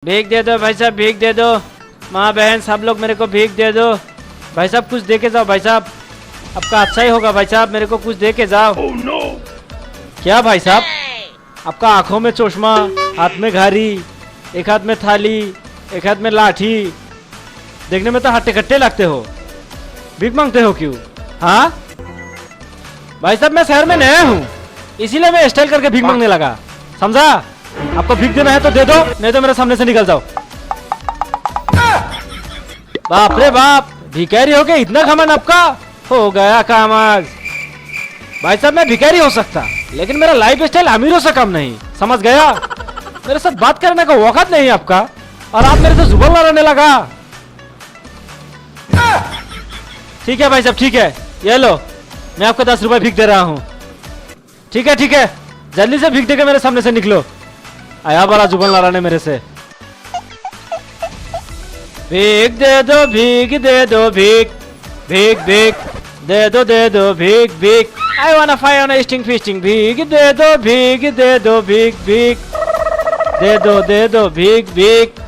भीख दे दो भाई साहब, भीख दे दो। माँ बहन सब लोग मेरे को भीख दे दो। भाई साहब कुछ दे के जाओ भाई साहब, आपका अच्छा ही होगा भाई साहब, मेरे को कुछ दे के जाओ। no. क्या भाई साहब, आपका आंखों में चश्मा, हाथ में घारी, एक हाथ में थाली, एक हाथ में लाठी, देखने में तो हट्टे कट्टे लगते हो। भीख मांगते हो क्यों? हाँ भाई साहब मैं शहर में नया हूँ, इसीलिए मैं स्टाइल करके भीख मांगने लगा, समझा? आपको भीख देना है तो दे दो, नहीं तो मेरे सामने से निकल जाओ। बाप रे बाप, भिखारी हो गए, इतना घमंड आपका? हो गया काम आज। भाई साहब मैं भिखारी हो सकता, लेकिन मेरा लाइफ स्टाइल अमीरों से कम नहीं, समझ गया? मेरे साथ बात करने का वक्त नहीं आपका, और आप मेरे से जुबान लड़ाने लगा। ठीक है भाई साहब, ठीक है, ये लो, मैं आपको 10 रुपए भीख दे रहा हूँ। ठीक है, जल्दी से भीख देके मेरे सामने से निकलो। आया बड़ा जुबान लड़ाने मेरे से। भीख दे दो, भीख दे दो, भीख भीख भीख दे दो भीख भीख। आई वाना फायर ऑन स्टिंग फिस्टिंग। भीख दे दो, भीख दे दो, भीख भीख दे दो भीख भीख।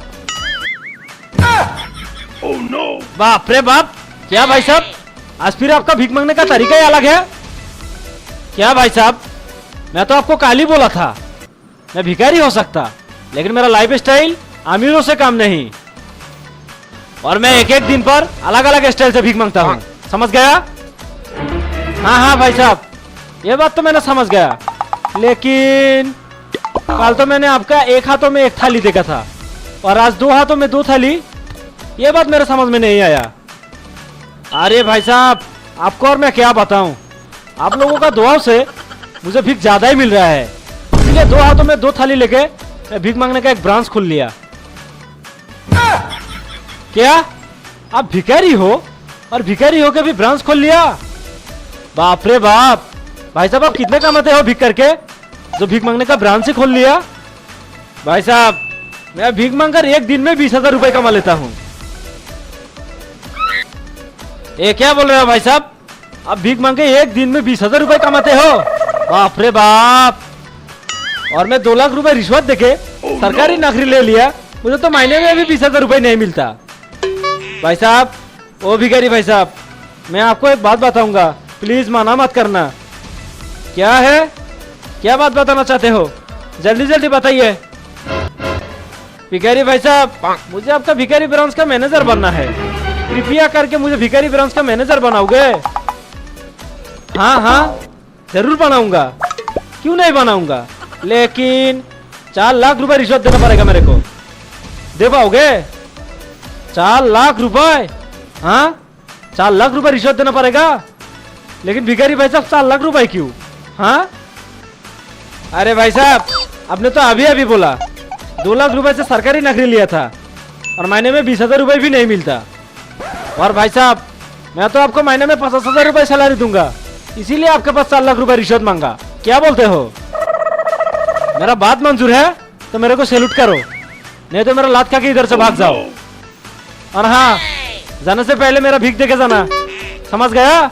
Oh no! बाप रे बाप, क्या भाई साहब, आज फिर आपका भीख मांगने का तरीका ही अलग है क्या भाई साहब? मैं तो आपको काली बोला था, मैं भिखारी हो सकता, लेकिन मेरा लाइफ स्टाइल अमीरों से कम नहीं, और मैं एक एक दिन पर अलग अलग स्टाइल से भीख मांगता हूँ, समझ गया? हाँ भाई साहब, ये बात तो मैंने समझ गया, लेकिन कल तो मैंने आपका एक हाथों में एक थाली देखा था, और आज 2 हाथों में 2 थाली, ये बात मेरे समझ में नहीं आया। अरे भाई साहब, आपको और मैं क्या बताऊं, आप लोगों का दुआओं से मुझे भीख ज्यादा ही मिल रहा है, इसलिए 2 हाथों में 2 थाली लेके मैं भीख मांगने का एक ब्रांच खोल लिया। क्या आप भिखारी हो, और भिखारी होके भी ब्रांच खोल लिया? बाप रे बाप, भाई साहब आप कितने कमाते हो भीख करके, जो भीख मांगने का ब्रांच ही खोल लिया? भाई साहब मैं भीख मांगकर एक दिन में 20,000 रुपए कमा लेता हूँ। ये क्या बोल रहे हो भाई साहब, आप भीख मांग के एक दिन में 20,000 रुपए कमाते हो? बाप रे बाप, और मैं 2 लाख रुपए रिश्वत देके सरकारी नौकरी ले लिया, मुझे तो महीने में भी 20,000 रुपए नहीं मिलता। भाई साहब, ओ भिखारी भाई साहब, मैं आपको एक बात बताऊंगा, प्लीज माना मत करना। क्या है, क्या बात बताना चाहते हो, जल्दी जल्दी बताइए। भिखारी भाई साहब, मुझे आपका भिखारी ब्रांच का मैनेजर बनना है, कृपया करके मुझे भिखारी ब्रांच का मैनेजर बनाओगे? हाँ जरूर बनाऊंगा, क्यों नहीं बनाऊंगा, लेकिन 4 लाख रुपए रिश्वत देना पड़ेगा मेरे को। दे पाओगे? 4 लाख रुपए? हाँ 4 लाख रुपए रिश्वत देना पड़ेगा, लेकिन भिखारी भाई साहब 4 लाख रुपए क्यों? हाँ अरे भाई साहब, आपने तो अभी अभी बोला 2 लाख रुपए से सरकारी नौकरी लिया था, और महीने में 20,000 रुपए भी नहीं मिलता। और भाई साहब मैं तो आपको महीने में 50,000 रुपए सैलरी दूंगा, इसीलिए आपके पास 4 लाख रुपए रिश्वत मांगा। क्या बोलते हो? मेरा बात मंजूर है तो मेरे को सैल्यूट करो, नहीं तो मेरा लात खा के इधर से भाग जाओ। और हाँ, जाने से पहले मेरा भीख दे के जाना, समझ गया?